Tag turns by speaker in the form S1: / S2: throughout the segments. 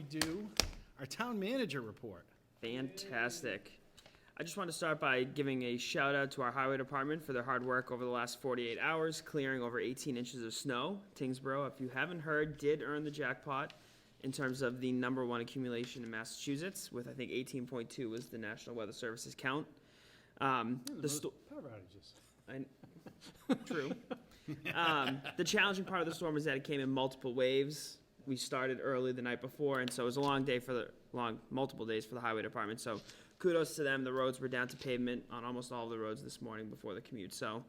S1: do our town manager report.
S2: Fantastic. I just want to start by giving a shout out to our highway department for their hard work over the last 48 hours, clearing over 18 inches of snow. Tyngsborough, if you haven't heard, did earn the jackpot in terms of the #1 accumulation in Massachusetts, with I think 18.2 was the National Weather Service's count.
S1: Power outages.
S2: True. The challenging part of the storm is that it came in multiple waves. We started early the night before, and so it was a multiple days for the highway department. So kudos to them. The roads were down to pavement on almost all of the roads this morning before the commute. So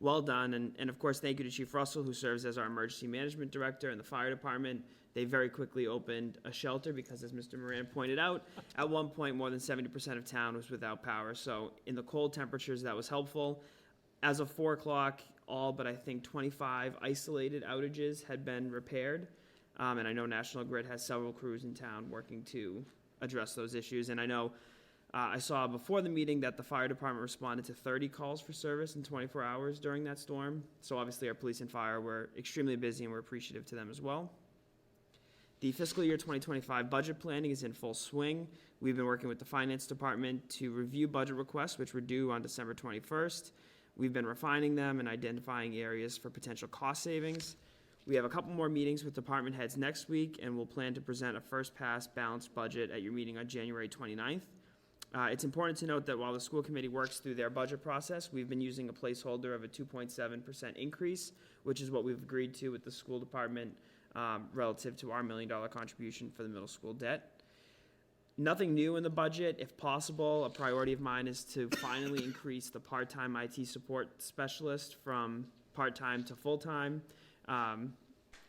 S2: well done. And of course, thank you to Chief Russell, who serves as our emergency management director, and the fire department. They very quickly opened a shelter because, as Mr. Moran pointed out, at one point more than 70% of town was without power. So in the cold temperatures, that was helpful. As of 4 o'clock, all but I think 25 isolated outages had been repaired. And I know National Grid has several crews in town working to address those issues. And I know I saw before the meeting that the fire department responded to 30 calls for service in 24 hours during that storm. So obviously our police and fire were extremely busy, and we're appreciative to them as well. The fiscal year 2025 budget planning is in full swing. We've been working with the finance department to review budget requests, which were due on December 21st. We've been refining them and identifying areas for potential cost savings. We have a couple more meetings with department heads next week, and we'll plan to present a first-pass balanced budget at your meeting on January 29th. It's important to note that while the school committee works through their budget process, we've been using a placeholder of a 2.7% increase, which is what we've agreed to with the school department relative to our $1 million contribution for the middle school debt. Nothing new in the budget. If possible, a priority of mine is to finally increase the part-time IT support specialist from part-time to full-time.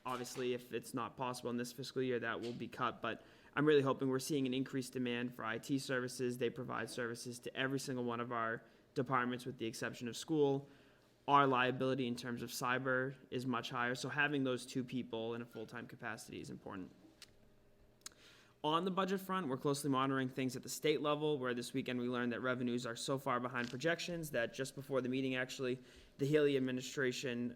S2: Obviously, if it's not possible in this fiscal year, that will be cut, but I'm really hoping we're seeing an increased demand for IT services. They provide services to every single one of our departments with the exception of school. Our liability in terms of cyber is much higher, so having those two people in a full-time capacity is important. On the budget front, we're closely monitoring things at the state level, where this weekend we learned that revenues are so far behind projections that just before the meeting, actually, the Healy administration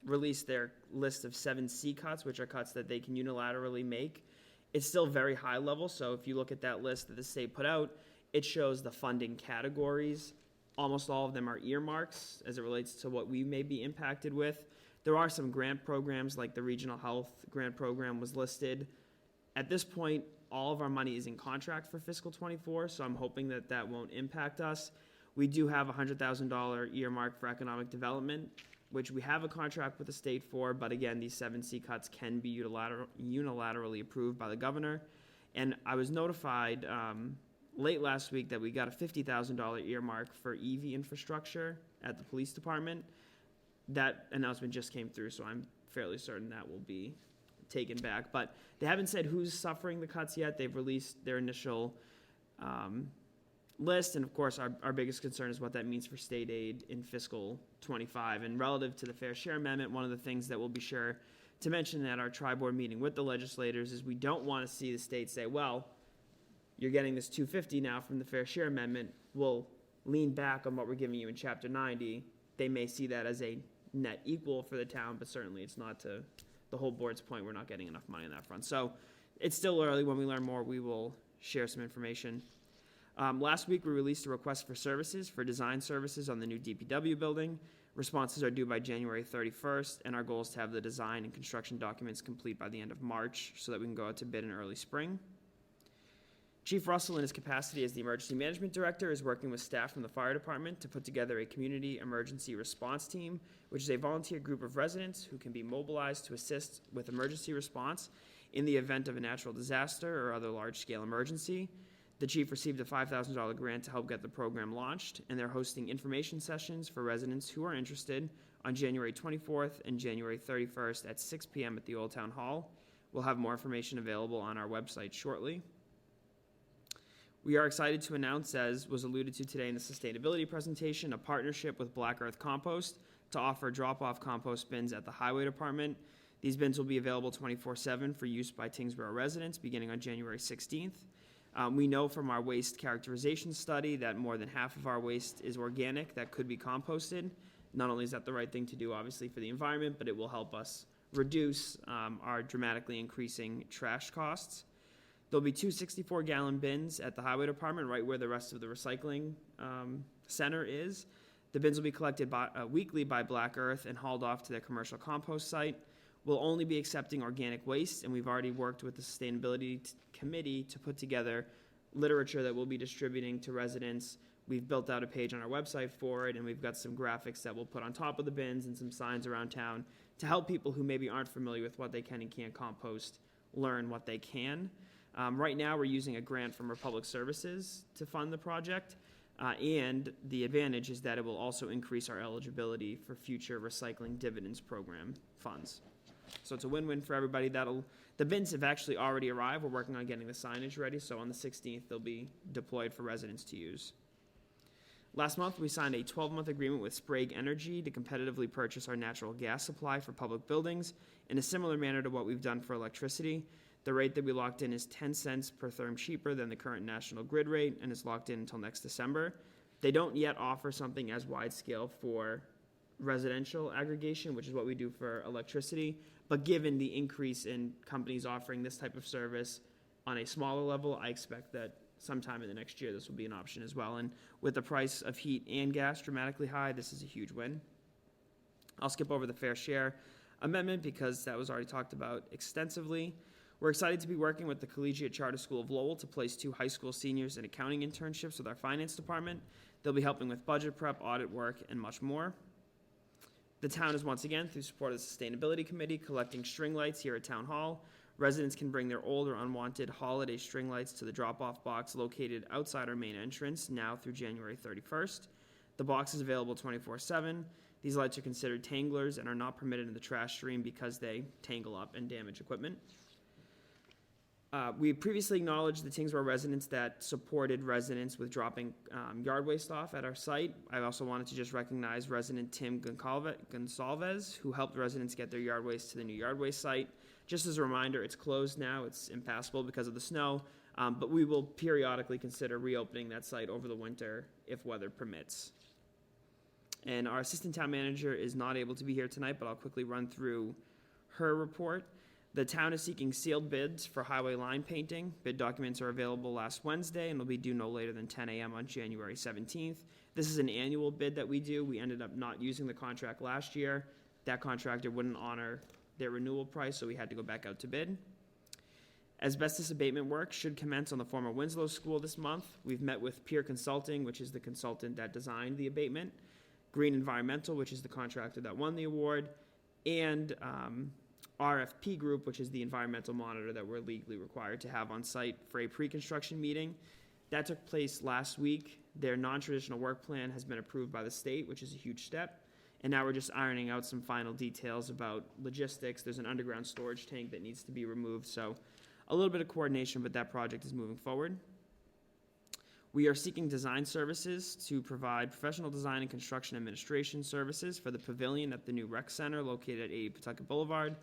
S2: released their list of 7 C cuts, which are cuts that they can unilaterally make. It's still very high level, so if you look at that list that the state put out, it shows the funding categories. Almost all of them are earmarks as it relates to what we may be impacted with. There are some grant programs, like the Regional Health Grant Program was listed. At this point, all of our money is in contract for fiscal 24, so I'm hoping that that won't impact us. We do have a $100,000 earmark for economic development, which we have a contract with the state for, but again, these 7 C cuts can be unilaterally approved by the governor. And I was notified late last week that we got a $50,000 earmark for EV infrastructure at the police department. That announcement just came through, so I'm fairly certain that will be taken back. But they haven't said who's suffering the cuts yet. They've released their initial list, and of course our biggest concern is what that means for state aid in fiscal 25. And relative to the Fair Share Amendment, one of the things that we'll be sure to mention at our tri-board meeting with the legislators is we don't want to see the state say, well, you're getting this $250 now from the Fair Share Amendment. We'll lean back on what we're giving you in Chapter 90. They may see that as a net equal for the town, but certainly it's not to the whole board's point. We're not getting enough money on that front. So it's still early. When we learn more, we will share some information. Last week, we released a request for services for design services on the new DPW building. Responses are due by January 31st, and our goal is to have the design and construction documents complete by the end of March so that we can go out to bid in early spring. Chief Russell, in his capacity as the Emergency Management Director, is working with staff from the fire department to put together a community emergency response team, which is a volunteer group of residents who can be mobilized to assist with emergency response in the event of a natural disaster or other large-scale emergency. The chief received a $5,000 grant to help get the program launched, and they're hosting information sessions for residents who are interested on January 24th and January 31st at 6 p.m. at the Old Town Hall. We'll have more information available on our website shortly. We are excited to announce, as was alluded to today in the sustainability presentation, a partnership with Black Earth Compost to offer drop-off compost bins at the highway department. These bins will be available 24/7 for use by Tyngsborough residents beginning on January 16th. We know from our waste characterization study that more than half of our waste is organic that could be composted. Not only is that the right thing to do, obviously, for the environment, but it will help us reduce our dramatically increasing trash costs. There'll be two 64-gallon bins at the highway department, right where the rest of the recycling center is. The bins will be collected weekly by Black Earth and hauled off to their commercial compost site. We'll only be accepting organic waste, and we've already worked with the Sustainability Committee to put together literature that we'll be distributing to residents. We've built out a page on our website for it, and we've got some graphics that we'll put on top of the bins and some signs around town to help people who maybe aren't familiar with what they can and can't compost learn what they can. Right now, we're using a grant from Republic Services to fund the project, and the advantage is that it will also increase our eligibility for future recycling dividends program funds. So it's a win-win for everybody. The bins have actually already arrived. We're working on getting the signage ready, so on the 16th, they'll be deployed for residents to use. Last month, we signed a 12-month agreement with Sprague Energy to competitively purchase our natural gas supply for public buildings in a similar manner to what we've done for electricity. The rate that we locked in is 10 cents per therm cheaper than the current national grid rate and is locked in until next December. They don't yet offer something as wide scale for residential aggregation, which is what we do for electricity, but given the increase in companies offering this type of service on a smaller level, I expect that sometime in the next year this will be an option as well. And with the price of heat and gas dramatically high, this is a huge win. I'll skip over the fair share amendment because that was already talked about extensively. We're excited to be working with the Collegiate Charter School of Lowell to place 2 high school seniors in accounting internships with our finance department. They'll be helping with budget prep, audit work, and much more. The town is once again, through support of the Sustainability Committee, collecting string lights here at Town Hall. Residents can bring their old or unwanted holiday string lights to the drop-off box located outside our main entrance now through January 31st. The box is available 24/7. These lights are considered tanglers and are not permitted in the trash stream because they tangle up and damage equipment. We previously acknowledged the Tyngsborough residents that supported residents with dropping yard waste off at our site. I also wanted to just recognize resident Tim Gonsalves, who helped residents get their yard waste to the new yard waste site. Just as a reminder, it's closed now. It's impassable because of the snow, but we will periodically consider reopening that site over the winter if weather permits. And our assistant town manager is not able to be here tonight, but I'll quickly run through her report. The town is seeking sealed bids for highway line painting. Bid documents are available last Wednesday and will be due no later than 10 a.m. on January 17th. This is an annual bid that we do. We ended up not using the contract last year. That contractor wouldn't honor their renewal price, so we had to go back out to bid. Asbestos abatement work should commence on the former Winslow School this month. We've met with Peer Consulting, which is the consultant that designed the abatement, Green Environmental, which is the contractor that won the award, and RFP Group, which is the environmental monitor that we're legally required to have on site for a pre-construction meeting. That took place last week. Their non-traditional work plan has been approved by the state, which is a huge step. And now we're just ironing out some final details about logistics. There's an underground storage tank that needs to be removed. So a little bit of coordination, but that project is moving forward. We are seeking design services to provide professional design and construction administration services for the pavilion at the new rec center located at 80 Pawtucket Boulevard.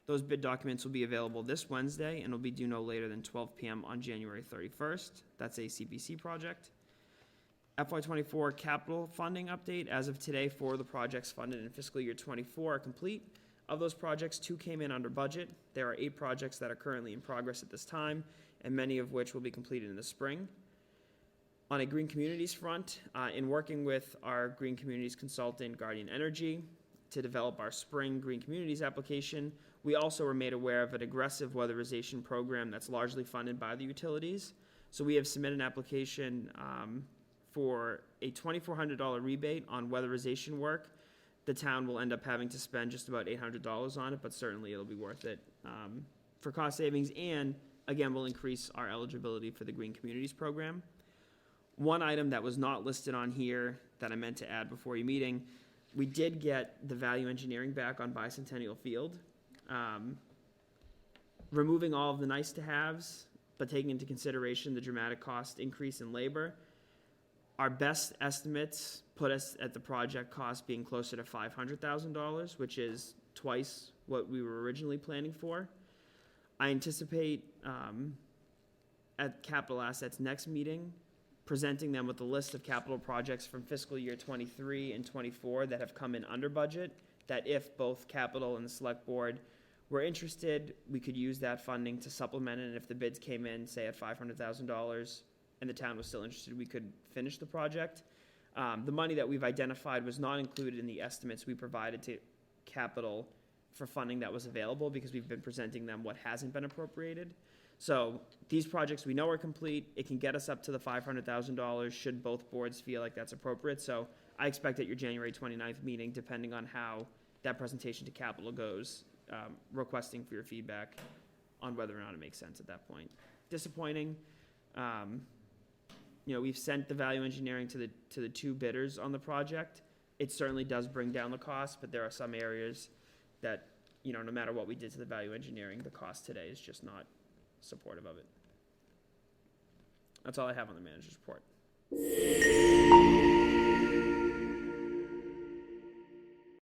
S2: Those bid documents will be available this Wednesday and will be due no later than 12 p.m. on January 31st. That's a CPC project. FY24 capital funding update. As of today, 4 of the projects funded in fiscal year 24 are complete. Of those projects, 2 came in under budget. There are 8 projects that are currently in progress at this time, and many of which will be completed in the spring. On a Green Communities front, in working with our Green Communities consultant, Guardian Energy, to develop our spring Green Communities application, we also were made aware of an aggressive weatherization program that's largely funded by the utilities. So we have submitted an application for a $2,400 rebate on weatherization work. The town will end up having to spend just about $800 on it, but certainly it'll be worth it for cost savings, and again, will increase our eligibility for the Green Communities program. One item that was not listed on here that I meant to add before your meeting, we did get the value engineering back on Bicentennial Field. Removing all of the nice-to-haves, but taking into consideration the dramatic cost increase in labor, our best estimates put us at the project cost being closer to $500,000, which is twice what we were originally planning for. I anticipate at Capital Assets next meeting, presenting them with a list of capital projects from fiscal year 23 and 24 that have come in under budget, that if both capital and the select board we're interested, we could use that funding to supplement it, and if the bids came in, say at $500,000, and the town was still interested, we could finish the project. The money that we've identified was not included in the estimates we provided to capital for funding that was available, because we've been presenting them what hasn't been appropriated. So these projects we know are complete. It can get us up to the $500,000 should both boards feel like that's appropriate. So I expect at your January 29th meeting, depending on how that presentation to capital goes, requesting for your feedback on whether or not it makes sense at that point. Disappointing. We've sent the value engineering to the two bidders on the project. It certainly does bring down the cost, but there are some areas that, no matter what we did to the value engineering, the cost today is just not supportive of it. That's all I have on the manager's report.